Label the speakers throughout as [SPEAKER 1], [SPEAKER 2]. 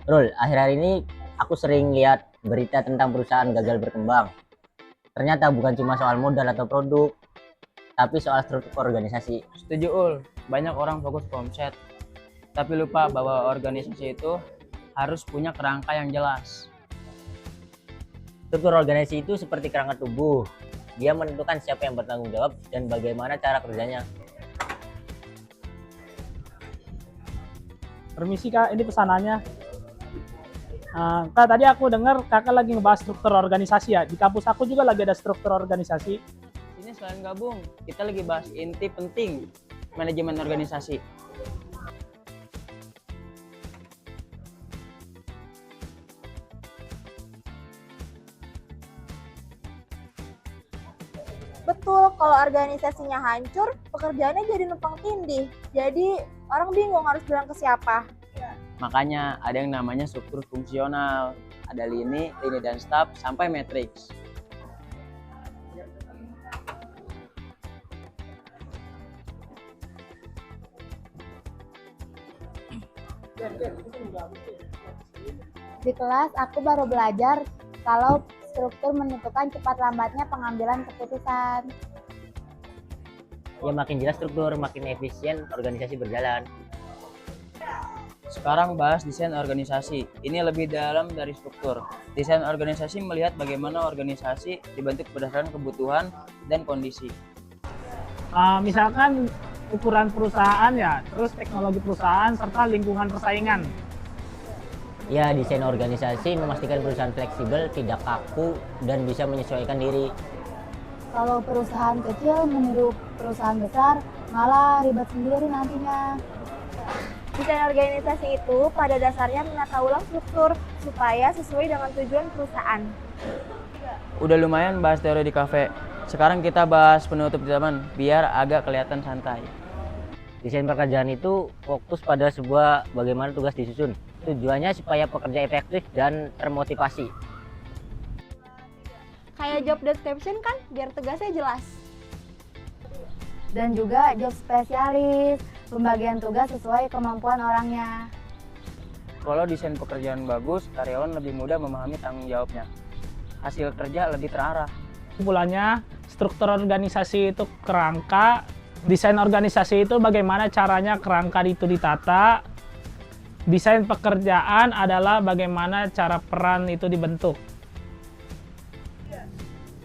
[SPEAKER 1] Rul, akhir-akhir ini aku sering lihat berita tentang perusahaan gagal berkembang. Ternyata bukan cuma soal modal atau produk, tapi soal struktur organisasi.
[SPEAKER 2] Setuju Ul, banyak orang fokus ke omset, tapi lupa bahwa organisasi itu harus punya kerangka yang jelas.
[SPEAKER 1] Struktur organisasi itu seperti kerangka tubuh. Dia menentukan siapa yang bertanggung jawab dan bagaimana cara kerjanya.
[SPEAKER 3] Permisi Kak, ini pesanannya. Kak, tadi aku dengar Kakak lagi ngebahas struktur organisasi ya. Di kampus aku juga lagi ada struktur organisasi.
[SPEAKER 2] Ini selain gabung, kita lagi bahas inti penting manajemen organisasi.
[SPEAKER 4] Betul, kalau organisasinya hancur, pekerjaannya jadi numpang tindih. Jadi orang bingung harus bilang ke siapa.
[SPEAKER 2] Makanya ada yang namanya struktur fungsional. Ada lini dan staf, sampai matriks.
[SPEAKER 5] Di kelas, aku baru belajar kalau struktur menentukan cepat lambatnya pengambilan keputusan.
[SPEAKER 1] Ya makin jelas struktur, makin efisien organisasi berjalan.
[SPEAKER 2] Sekarang bahas desain organisasi. Ini lebih dalam dari struktur. Desain organisasi melihat bagaimana organisasi dibentuk berdasarkan kebutuhan dan kondisi.
[SPEAKER 3] Misalkan ukuran perusahaan ya, terus teknologi perusahaan serta lingkungan persaingan.
[SPEAKER 1] Ya, desain organisasi memastikan perusahaan fleksibel, tidak kaku, dan bisa menyesuaikan diri.
[SPEAKER 5] Kalau perusahaan kecil meniru perusahaan besar, malah ribet sendiri nantinya.
[SPEAKER 4] Desain organisasi itu pada dasarnya menata ulang struktur supaya sesuai dengan tujuan perusahaan.
[SPEAKER 2] Udah lumayan bahas teori di kafe. Sekarang kita bahas penutup di taman, biar agak kelihatan santai.
[SPEAKER 1] Desain pekerjaan itu fokus pada sebuah bagaimana tugas disusun. Tujuannya supaya pekerja efektif dan termotivasi.
[SPEAKER 4] Kayak job description kan, biar tugasnya jelas.
[SPEAKER 5] Dan juga job spesialis, pembagian tugas sesuai kemampuan orangnya.
[SPEAKER 2] Kalau desain pekerjaan bagus, karyawan lebih mudah memahami tanggung jawabnya. Hasil kerja lebih terarah.
[SPEAKER 3] Kesimpulannya, struktur organisasi itu kerangka, desain organisasi itu bagaimana caranya kerangka itu ditata, desain pekerjaan adalah bagaimana cara peran itu dibentuk.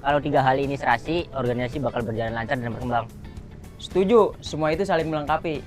[SPEAKER 1] Kalau tiga hal ini serasi, organisasi bakal berjalan lancar dan berkembang.
[SPEAKER 2] Setuju, semua itu saling melengkapi.